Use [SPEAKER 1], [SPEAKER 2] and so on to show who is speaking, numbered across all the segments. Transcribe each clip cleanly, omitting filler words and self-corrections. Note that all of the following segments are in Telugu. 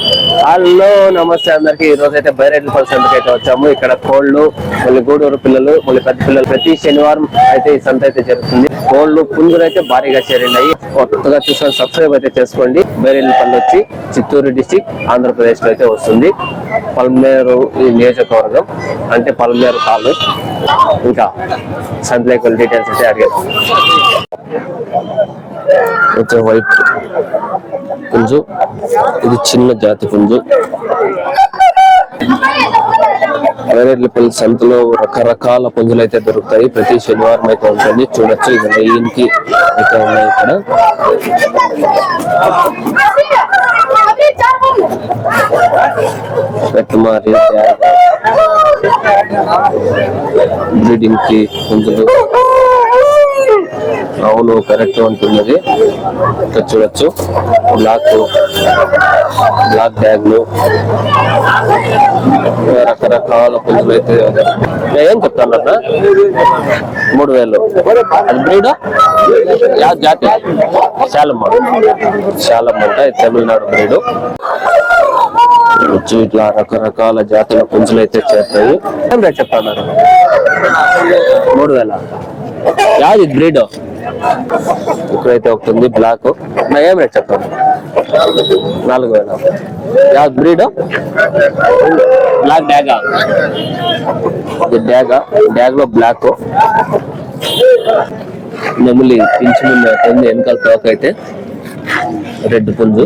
[SPEAKER 1] హలో నమస్తే అందరికి. ఈ రోజు అయితే బైరెడ్లపల్లి సంతకి అయితే వచ్చాము. ఇక్కడ కోళ్లు, మళ్ళీ గూడూరు పిల్లలు, మళ్ళీ పెద్ద పిల్లలు ప్రతి శనివారం అయితే ఈ సంత అయితే జరుగుతుంది. కోళ్లు, పుంజులు అయితే భారీగా చేరినాయి. కొత్తగా చూసిన సబ్స్క్రైబ్ అయితే చేసుకోండి. బైరెడ్లపల్లి వచ్చి చిత్తూరు డిస్టిక్ ఆంధ్రప్రదేశ్ లో అయితే వస్తుంది. పల్మేరు ఈ నియోజకవర్గం అంటే పల్మేరు తాలూక్. ఇంకా సంతలేకుల డీటెయిల్స్ అయితే అడిగారు. వైట్ పుంజు, ఇది చిన్న జాతి పుంజు. బైరెడ్లపల్లి సంతలో రకరకాల పుంజులు అయితే దొరుకుతాయి. ప్రతి శనివారం అయితే ఉంటుంది. చూడొచ్చు, ఇది నెయ్యికి అయితే ఉన్నాయి. ఇక్కడ పెట్టుమారి బ్రీడింగ్ కి పుంజులు. అవును, కరెక్ట్ ఉంటున్నది. ఇక్కడ చూడొచ్చు, బ్లాక్ బ్యాగ్లు, రకరకాల పుంజులు అయితే. ఏం చెప్తాను అన్న? 3000. అది బ్రీడా? జాతి శాలమ్మ అంటే తమిళనాడు బ్రీడు. ఇట్లా రకరకాల జాతుల పుంజులు అయితే చేస్తాయి. ఏం రేట్ చెప్తున్నారు? 3000. యాది బ్రీడ్? ఇక్కడైతే ఒకటి ఉంది బ్లాక్. నా ఏం రేట్ చెప్తాను? 4000. యాది బ్రీడ్? బ్లాక్ డ్యాగా. ఇది డ్యాగ్ లో బ్లాక్. నెమలి పింఛు ముందు అవుతుంది. వెనకాల తోక అయితే రెడ్ పుంజు.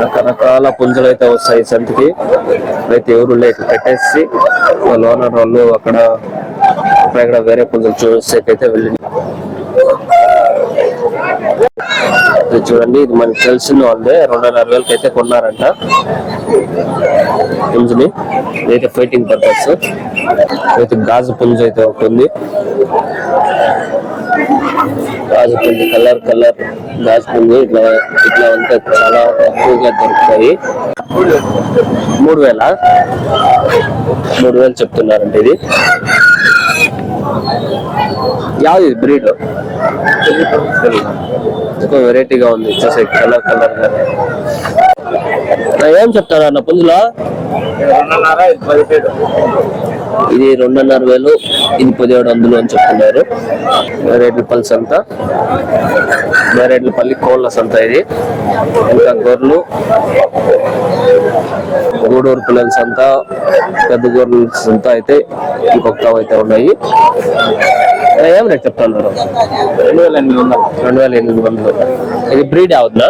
[SPEAKER 1] రకరకాల పుంజులు అయితే వస్తాయి సంతకి. అయితే ఎవరు లేక పెట్టేసి ఓనర్ వాళ్ళు అక్కడ వేరే పుంజులు చూసేకైతే వెళ్ళి చూడండి. ఇది మనకి తెలిసిన వాళ్ళే 2500 అయితే కొన్నారంట పుంజుని. ఇదైతే ఫైటింగ్ పర్పస్. అయితే గాజు పుంజు అయితే ఉంటుంది. గాజు పుంజు కలర్ గాజు పుంజు ఇట్లా అంతా చాలా తక్కువగా దొరుకుతాయి. 3000 చెప్తున్నారంటే. ఇది యాది బ్రీడ్? ఎక్కువ వెరైటీగా ఉంది చూసే, కలర్ గా. ఏం చెప్తారా అన్న పుంజులో? ఇది 2500, ఇది 1700 అని చెప్తున్నారు. బైరెడ్లపల్లి సంత, బైరెడ్లపల్లి కోళ్ల సంత ఇది. ఇంకా గొర్రెలు, గూడూరు పిల్లల సంత, పెద్ద గొర్రెల సంత అయితే ఇంకొక అయితే ఉన్నాయి. ఏం రేట్ చెప్తున్నారు? 2800. ఇది బ్రీడ్ అవుతుందా?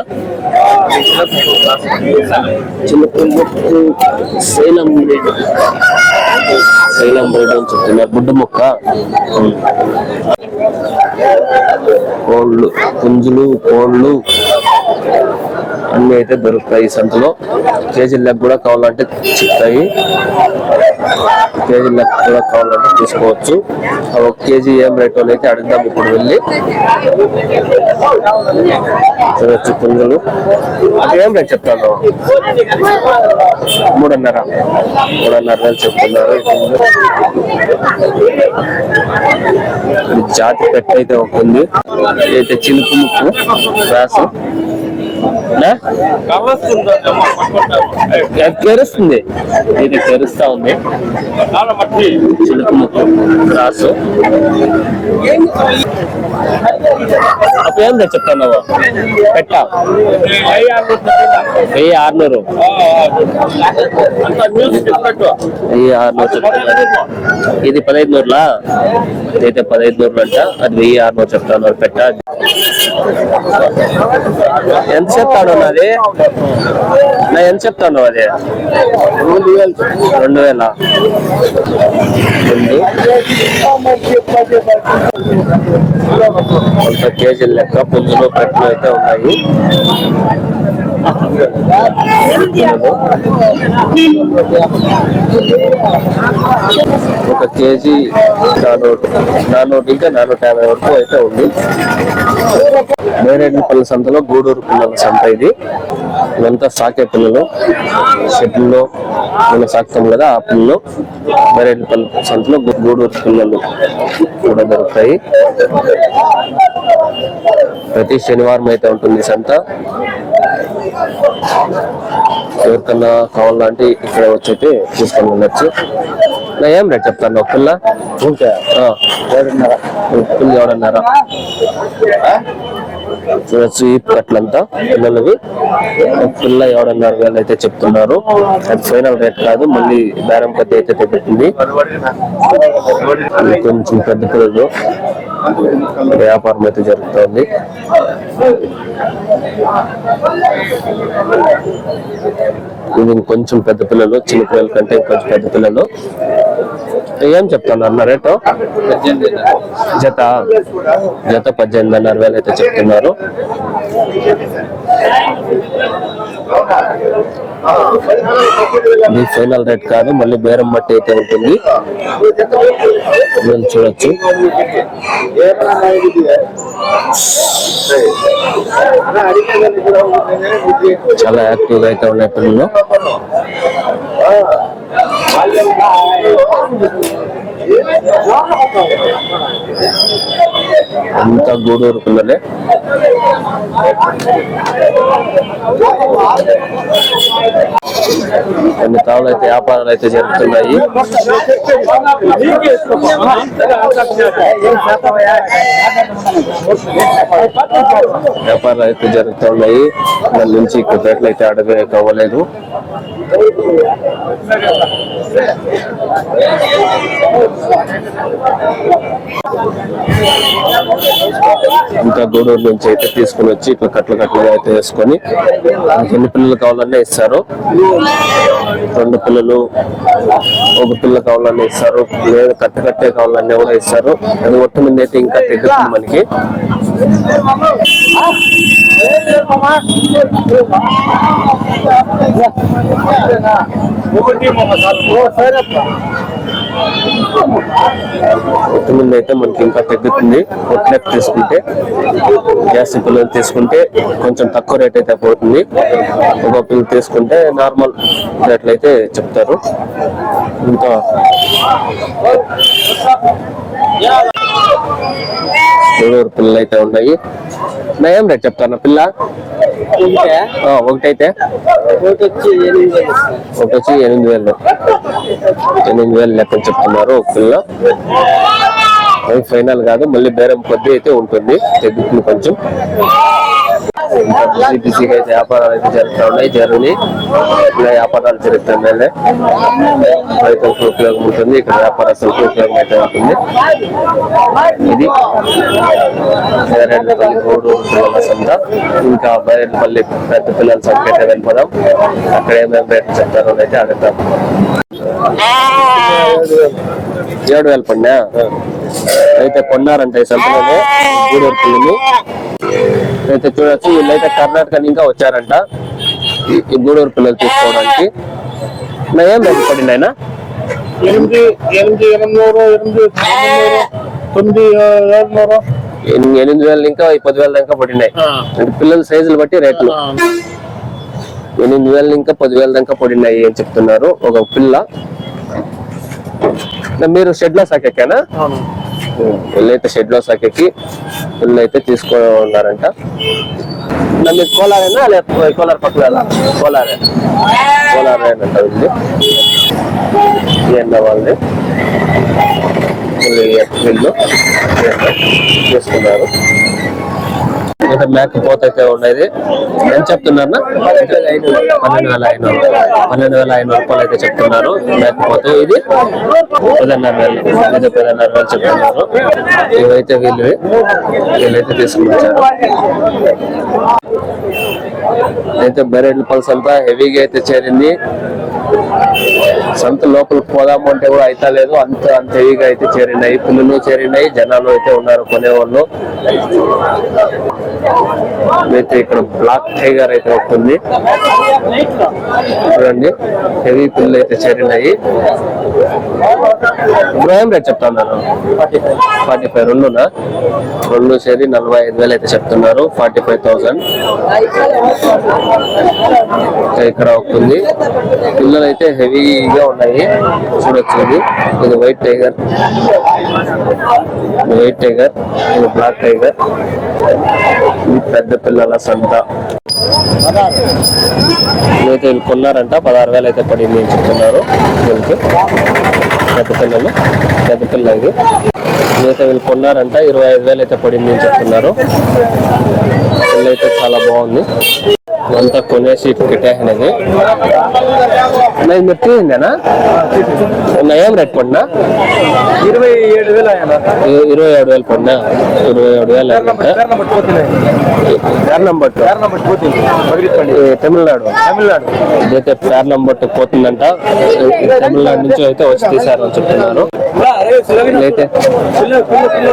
[SPEAKER 1] సేలం బ్రీడ్ అని చెప్తున్నారు. బుడ్డ ముక్క. కోళ్ళు, పుంజులు, కోళ్ళు అన్ని అయితే దొరుకుతాయి ఈ సంతలో. కేజీ లెక్క కూడా కావాలంటే చెప్తాయి. కేజీ లెక్క కూడా కావాలంటే తీసుకోవచ్చు. 1 కేజీ ఏం రేట్ అయితే అడుగుదాం ఇప్పుడు వెళ్ళి. చూడొచ్చు పుంజులు. అది ఏం రేట్ చెప్తాను? 3.5 చెప్తున్నారు. జాతి పెట్ట అయితే ఉంటుంది. అయితే చిలుపు ముక్కు రాసు తెరుస్తుంది. ఇది తెరుస్తా ఉంది. చిలుపు ముక్కు రాసు. అప్పుడు ఏం చెప్తున్నావా? పెట్ట 1600. 1600 చెప్తున్నారు. ఇది 1500లా? ఇదైతే 1500 అంట. అది 1600 చెప్తున్నారు పెట్ట. ఎంత చెప్తాడు నాది? నా ఎంత చెప్తాను? అది 2000. కొంత కేజీల లెక్క పుంజులు, పెట్టలు అయితే ఉన్నాయి. ఒక కేజీ 400 ఇంకా 450 వరకు అయితే ఉంది. బైరెడ్లపల్లి సంతలో గూడూరు పిల్లల సంత ఇది. ఇదంతా సాకే పిల్లలు, షెడ్లో మనం సాకుతాం కదా ఆ పిల్లలు. బైరెడ్లపల్లి సంతలో గూడూరు పిల్లలు కూడా దొరుకుతాయి. ప్రతి శనివారం అయితే ఉంటుంది సంత. ఎవరికన్నా కావాలంటే ఇక్కడ వచ్చి అయితే తీసుకొని వెళ్ళచ్చు. ఏం రేట్ చెప్తాను ఒక పిల్ల? పిల్ల ఎవడన్నారా చూడొచ్చు. ఈ కట్లంతా పిల్లలవి. పిల్ల ఎవడన్నారు వేలు అయితే చెప్తున్నారు. అది ఫైనల్ రేట్ కాదు, మళ్ళీ బేరం కొద్ది అయితే పెట్టింది. కొంచెం పెద్ద పిల్లలు వ్యాపారం అయితే జరుగుతుంది. ఇది కొంచెం పెద్ద పిల్లలు, చిన్న పిల్లల కంటే కొంచెం పెద్ద పిల్లలు. ఏం చెప్తాను అన్న రేటు? జత 18,500 అయితే చెప్తున్నారు. ఇది ఫైనల్ రేట్ కాదు, మళ్ళీ బేరం బట్టి అయితే ఉంటుంది. చూడొచ్చు. చాలా యాక్టివ్ గా అయితే ఉన్నాయి పిల్లలు. అంతా గూడూరు పిల్లలే. కొన్ని తావులు అయితే వ్యాపారాలు అయితే జరుగుతున్నాయి. వ్యాపారాలు అయితే జరుగుతున్నాయి. దాని నుంచి ఇక్కడ రేట్లు అయితే అడగ అవ్వలేదు. ఇంకా గూడూరు నుంచి అయితే తీసుకుని వచ్చి ఇట్లా కట్లుగా అయితే వేసుకొని ఎన్ని పిల్లలు కావాలన్నా ఇస్తారు. 2 పిల్లలు, 1 పిల్ల కావాలన్నా ఇస్తారు, లేదా కట్టే కావాలన్నా కూడా ఇస్తారు. అది ఒట్టు మీద అయితే ఇంకా తగ్గుతుంది మనకి. ఒట్టు మీద అయితే మనకి ఇంకా తగ్గుతుంది. ఒట్లెక్ తీసుకుంటే, గ్యాస్ పిల్లలు తీసుకుంటే కొంచెం తక్కువ రేట్ అయితే పోతుంది. ఒక పిల్లలు తీసుకుంటే నార్మల్ రేట్లు అయితే చెప్తారు. ఇంకా గూడూరు పిల్లలు అయితే ఉన్నాయి. నా ఏం రేట్ చెప్తాను పిల్ల? ఒకటైతే వచ్చి 8,000 లెక్క చెప్తున్నారు ఒక పిల్ల. అది ఫైనల్ కాదు, మళ్ళీ బేరం కొద్ది అయితే ఉంటుంది, తగ్గుతుంది కొంచెం. బిజీగా అయితే వ్యాపారాలు అయితే జరుగుతూ ఉన్నాయి. ఇలా వ్యాపారాలు జరుగుతున్నాయి. రైతులకు ఉపయోగం ఉంటుంది, ఇక్కడ వ్యాపారస్తులకు ఉపయోగం అయితే ఉంటుంది. ఇది బైరెడ్లపల్లి గూడూరు పిల్లల సంత. ఇంకా బైరెడ్లపల్లి పెద్ద పిల్లల సంత అయితే వెళ్ళిపోదాం. అక్కడ ఏమేమి రేట్లు చెప్తారో అయితే అడుగుతాం. 7,000 పడినా అయితే కొన్నారంట ఈ సంతలోనే గూడూరు పిల్లలు అయితే. చూడొచ్చు, వీళ్ళైతే కర్ణాటక ఇంకా వచ్చారంట ఈ గూడూరు పిల్లలు తీసుకోవడానికి. నా ఏం రేటు పడింది ఆయన? 8,000 ఇంకా 10,000 దాకా పడినాయి. పిల్లల సైజులు బట్టి రేట్లు. 8,000 ఇంకా 10,000 దాకా పడినాయి అని చెప్తున్నారు ఒక పిల్ల. మీరు షెడ్ లో సాకెక్కానా? వీళ్ళైతే షెడ్ లో సాకెక్కి పిల్లలు అయితే తీసుకున్నారంట. మీరు కోలారేనా లేకపోతే కోలార్ పక్కన? కోలారేనంట వీళ్ళు. వాళ్ళని వీళ్ళు తీసుకున్నారు. అయితే మేకపోత అయితే ఉన్నది. ఏం చెప్తున్నారు? 12,500 రూపాయలు అయితే చెప్తున్నారు మేకపోతే. ఇది 15,000 చెప్తున్నారు. ఇవైతే వీళ్ళైతే తీసుకుని వచ్చారు. అయితే బైరెడ్లపల్లి సంత హెవీగా అయితే చేరింది. సంత లోపలికి పోదాము అంటే కూడా అయితే లేదు, అంత హెవీగా అయితే చేరినాయి. పిల్లలు చేరినాయి, జనాలు అయితే ఉన్నారు కొనేవాళ్ళు. అయితే ఇక్కడ బ్లాక్ టైగర్ అయితే ఉంటుంది చూడండి. హెవీ పిల్లలు అయితే చేరినాయి. ఏం రేట్ చెప్తా ఉన్నారు? 45 రెండునా? 2 చేరి 45,000 అయితే చెప్తున్నారు. 45,000 ఇక్కడ ఉంటుంది. పిల్లలు అయితే హెవీగా ఉన్నాయి చూడొచ్చు. ఇది వైట్ టైగర్, ఇది బ్లాక్ టైగర్. ఈ పెద్ద పిల్లల సంత అయితే వీళ్ళు కొన్నారంట 16,000 అయితే పడింది అని చెప్తున్నారు. వీళ్ళకి పెద్ద పిల్ల ఇది అయితే వీళ్ళు కొన్నారంట 25,000 అయితే పడింది అని చెప్తున్నారు. పిల్ల అయితే చాలా బాగుంది. అంతా కొనేసి కిటాయినది మీరు తీసిందేనా ఏం రేట్ పడినా 27,000 పడినా 27,000 తమిళనాడు ఇదైతే పేర్ నంబర్ పోతుందంట. తమిళనాడు నుంచి అయితే వచ్చి తీసారని చెప్తున్నారు.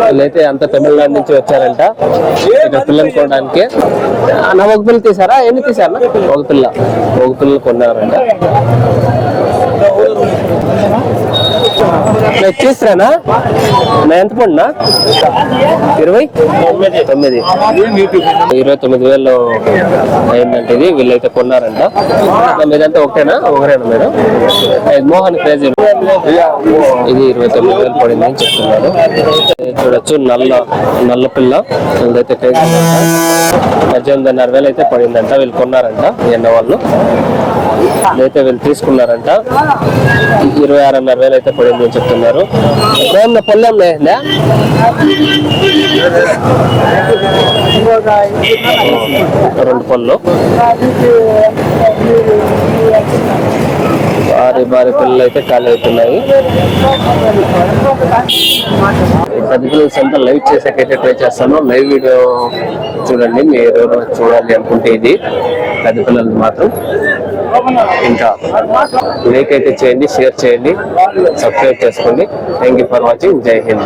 [SPEAKER 1] వీళ్ళైతే అంతా తమిళనాడు నుంచి వచ్చారంట ఇక్కడ పిల్లలు కొనడానికి. నా ఒక పిల్ల తీసారా? ఎన్ని తీసారా? ఒక పిల్లలు కొన్నారంట. తీసిరానా నా ఎంత పడినా 29,000 అయిందంటే ఇది. వీళ్ళైతే కొన్నారంట. మీదంతా ఒకటేనా మీరు? మోహన్ క్రేజీ ఇది 29,000 పడింది అని చెప్తున్నారు. చూడొచ్చు నల్ల పిల్ల వీళ్ళైతే క్రేజీ 18,500 అయితే పడిందంట. వీళ్ళు కొన్నారంట ఎన్న వాళ్ళు. అయితే వీళ్ళు తీసుకున్నారంట 26,500 అయితే పడింది అని చెప్తున్నారు. పొల్లం 2 పళ్ళు భారీ పిల్లలు అయితే ఖాళీ అవుతున్నాయి. పెద్ద పిల్లల సంత లైవ్ చేసాకైతే ట్రై చేస్తాను. లైవ్ వీడియో చూడండి మీరు చూడాలి అనుకుంటే. ఇది పెద్ద పిల్లలు మాత్రం ఇంకా లైక్ అయితే చేయండి, షేర్ చేయండి, సబ్స్క్రైబ్ చేసుకోండి. Thank you for watching. జై హింద్.